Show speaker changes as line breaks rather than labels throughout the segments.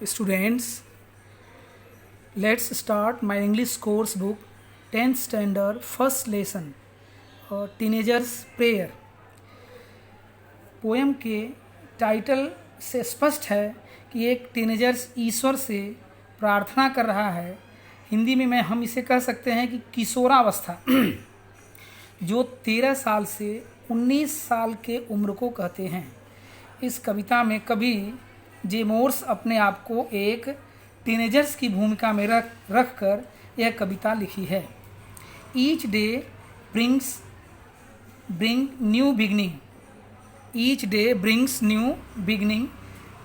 Students, let's start my English course book 10th standard first lesson teenagers prayer। Poem के title से स्पष्ट है कि एक टीनेजर्स ईश्वर से प्रार्थना कर रहा है। हिंदी में हम इसे कह सकते हैं कि किशोरावस्था जो 13 साल से 19 साल के उम्र को कहते हैं। इस कविता में कवि जे मोर्स अपने आप को एक टीनेजर्स की भूमिका में रख कर यह कविता लिखी है। Each day bring new beginning, each day brings new beginning,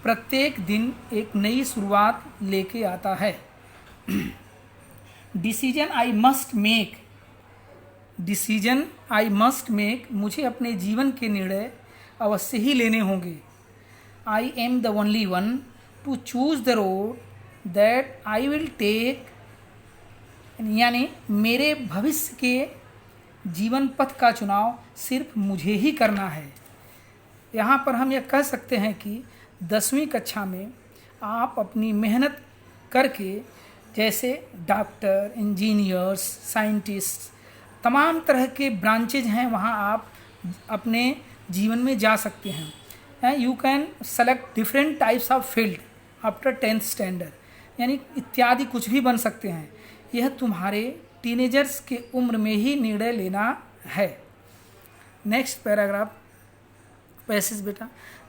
प्रत्येक दिन एक नई शुरुआत लेके आता है। डिसीजन आई मस्ट मेक, मुझे अपने जीवन के निर्णय अवश्य ही लेने होंगे। I am the only one to choose the road that I will take, यानी मेरे भविष्य के जीवन पथ का चुनाव सिर्फ मुझे ही करना है। यहाँ पर हम यह कह सकते हैं कि 10वीं कक्षा में आप अपनी मेहनत करके जैसे डॉक्टर, इंजीनियर्स, साइंटिस्ट, तमाम तरह के ब्रांचेज हैं, वहाँ आप अपने जीवन में जा सकते हैं। You can select different types of field after 10th standard, यानी इत्यादि कुछ भी बन सकते हैं। यह तुम्हारे टीनेजर्स के उम्र में ही निर्णय लेना है। नेक्स्ट पैराग्राफ पैसेज बेटा।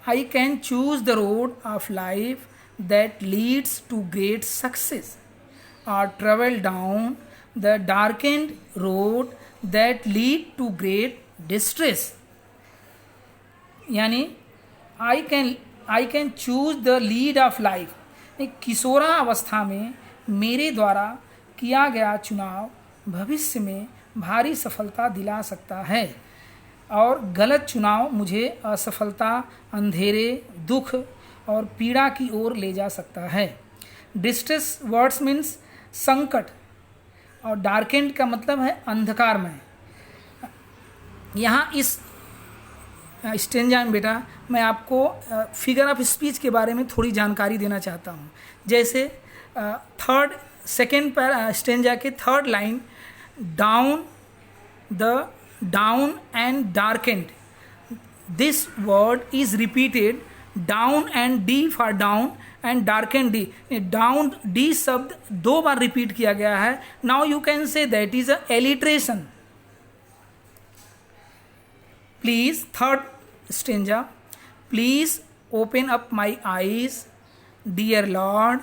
I can choose the road of life that leads to great success or travel down the darkened road that lead to great distress, यानी I can choose the lead of life. किशोरा अवस्था में मेरे द्वारा किया गया चुनाव भविष्य में भारी सफलता दिला सकता है और गलत चुनाव मुझे असफलता, अंधेरे, दुख और पीड़ा की ओर ले जा सकता है। डिस्ट्रेस वर्ड्स मीन्स संकट और डार्केंड का मतलब है अंधकारमय। यहाँ इस स्टेंजा में बेटा मैं आपको फिगर ऑफ स्पीच के बारे में थोड़ी जानकारी देना चाहता हूँ। जैसे सेकेंड स्टेंजा के third line, down and darkened, this word is repeated, down and D for down and darkened D. Down D शब्द 2 बार रिपीट किया गया है। Now you can say that is a alliteration. Please, third stanza, please open up my eyes, dear Lord,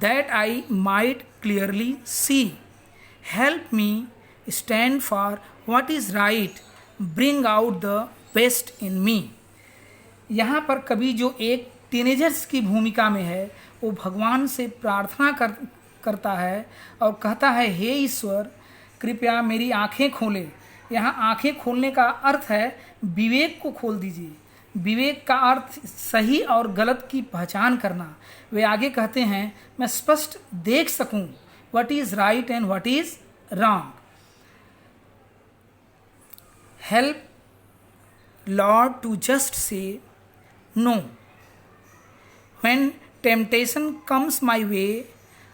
that I might clearly see. Help me stand for what is right, bring out the best in me. यहाँ पर कवि जो एक teenagers की भूमिका में है, वो भगवान से प्रार्थना करता है और कहता है, हे ईश्वर कृपया मेरी आँखें खोले। यहाँ आँखें खोलने का अर्थ है विवेक को खोल दीजिए। विवेक का अर्थ सही और गलत की पहचान करना। वे आगे कहते हैं, मैं स्पष्ट देख सकूं what is right and what is wrong. Help Lord to just say no when temptation comes my way,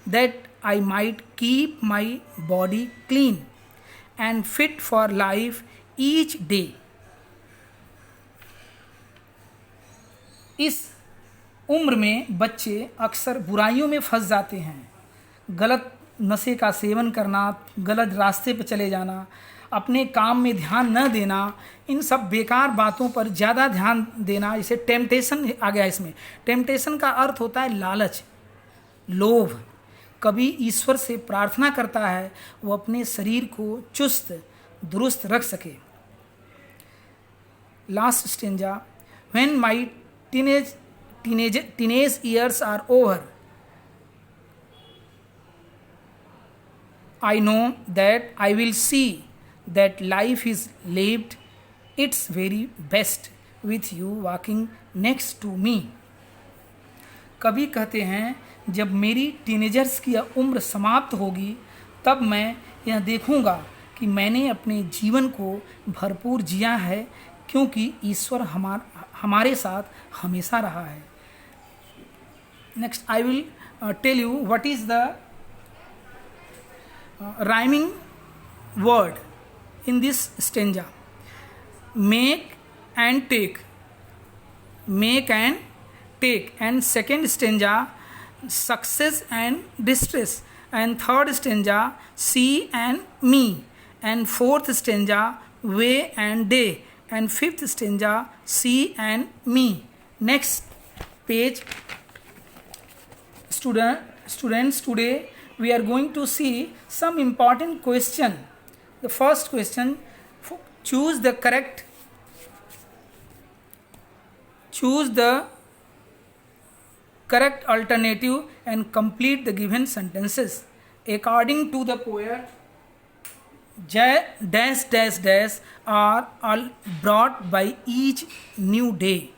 that I might keep my body clean and fit for life each day. इस उम्र में बच्चे अक्सर बुराइयों में फंस जाते हैं। गलत नशे का सेवन करना, गलत रास्ते पर चले जाना, अपने काम में ध्यान न देना, इन सब बेकार बातों पर ज़्यादा ध्यान देना, इसे टेम्पटेशन आ गया। इसमें टेम्पटेशन का अर्थ होता है लालच, लोभ। कभी ईश्वर से प्रार्थना करता है वो अपने शरीर को चुस्त दुरुस्त रख सके। Last stanza, when my teenage years are over, I know that I will see that life is lived its very best with you walking next to me. कभी कहते हैं, जब मेरी टीनेजर्स की उम्र समाप्त होगी तब मैं यह देखूंगा कि मैंने अपने जीवन को भरपूर जिया है, क्योंकि ईश्वर हमारे साथ हमेशा रहा है। Next, I will tell you what is the rhyming word in this stanza. Make and take. Make and take. And second stanza, success and distress. And third stanza, see and me. And fourth stanza, way and day. And fifth stanza, see and me. Next page. Students, today we are going to see some important question. The first question, choose the correct alternative and complete the given sentences. According to the poet, dash dash dash are all brought by each new day.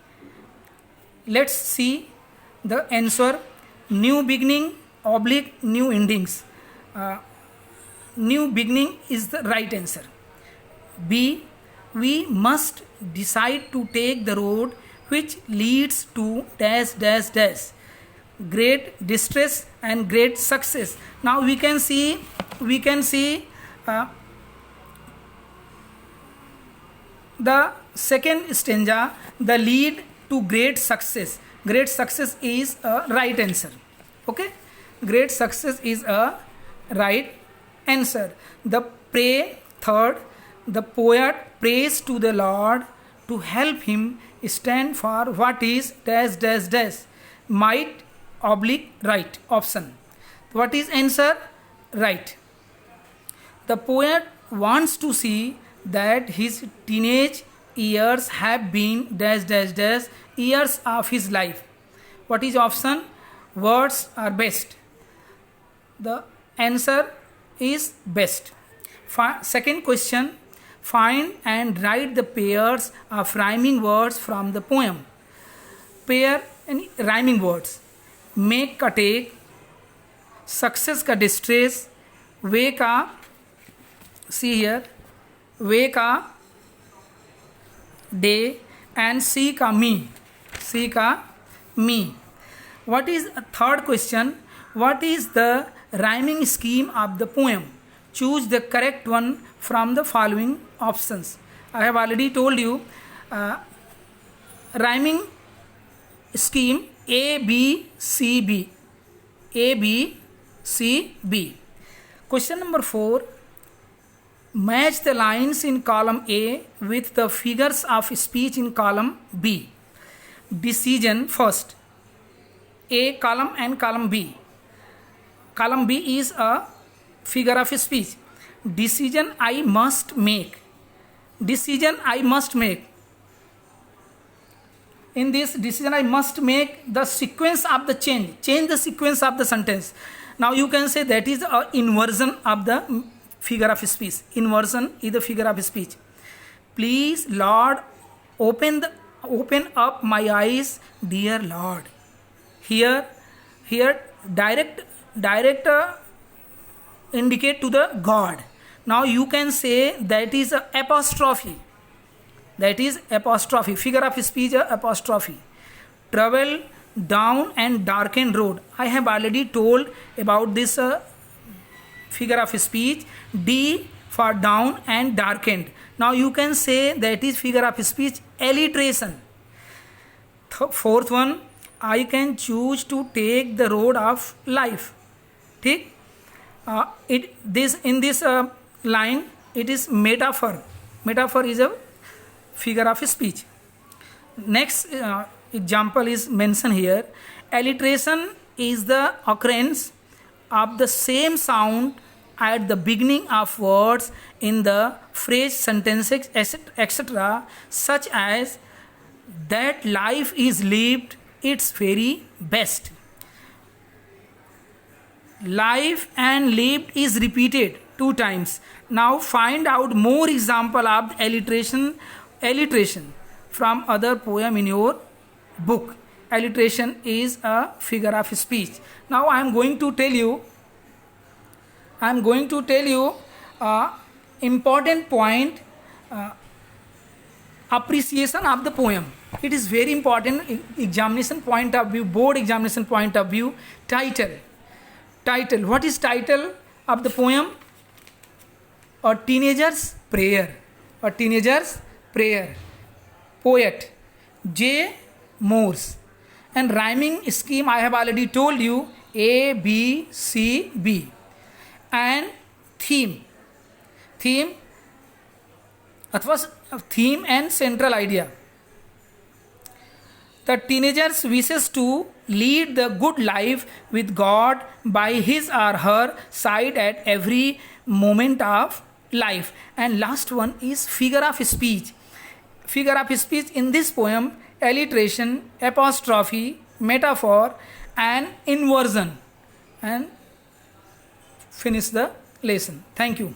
Let's see the answer. New beginning oblique new endings. New beginning is the right answer. B, we must decide to take the road which leads to dash dash dash, great distress and great success. Now we can see the second stanza, the lead to great success. Great success is a right answer. Okay, great success is a right answer. The third, the poet prays to the Lord to help him stand for what is dash dash dash, might oblique right option. What is answer? Right. The poet wants to see that his teenage years have been dash dash dash years of his life. What is option? Words are best. The answer is best. Second question, find and write the pairs of rhyming words from the poem. Pair and rhyming words. Make का take, success का distress, way का, see here, way का day, and see का me. See का me. What is a third question? What is the rhyming scheme of the poem? Choose the correct one from the following options. I have already told you rhyming scheme A, B, C, B. A, B, C, B. Question number 4. Match the lines in column A with the figures of speech in column B. Decision first. A column and column B. Column B is a figure of speech. Decision I must make. Decision I must make. In this decision I must make the sequence of the change. Change the sequence of the sentence. Now you can say that is a inversion of the figure of speech. Inversion is the figure of speech. Please, Lord, open up my eyes, dear Lord. Here direct indicate to the God. Now you can say that is a apostrophe. That is apostrophe. Figure of speech apostrophe. Travel down and darkened road. I have already told about this figure of speech. D for down and darkened. Now you can say that is figure of speech alliteration. Fourth one, I can choose to take the road of life. ठीक? In this line it is metaphor. Metaphor is a figure of speech. Next example is mentioned here. Alliteration is the occurrence of the same sound at the beginning of words in the phrase, sentences, etc., such as that life is lived its very best. Life and lived is repeated 2 times. Now find out more example of alliteration from other poem in your book. Alliteration is a figure of speech. Now I am going to tell you important point, appreciation of the poem. It is very important examination point of view, board examination point of view. Title. What is title of the poem? A Teenager's Prayer. A Teenager's Prayer. Poet J. Morse. And rhyming scheme I have already told you, A, B, C, B. And theme अथवा theme and central idea. The teenager's wishes to lead the good life with God by his or her side at every moment of life. And last one is figure of speech. Figure of speech in this poem: alliteration, apostrophe, metaphor, and inversion. And finish the lesson. Thank you.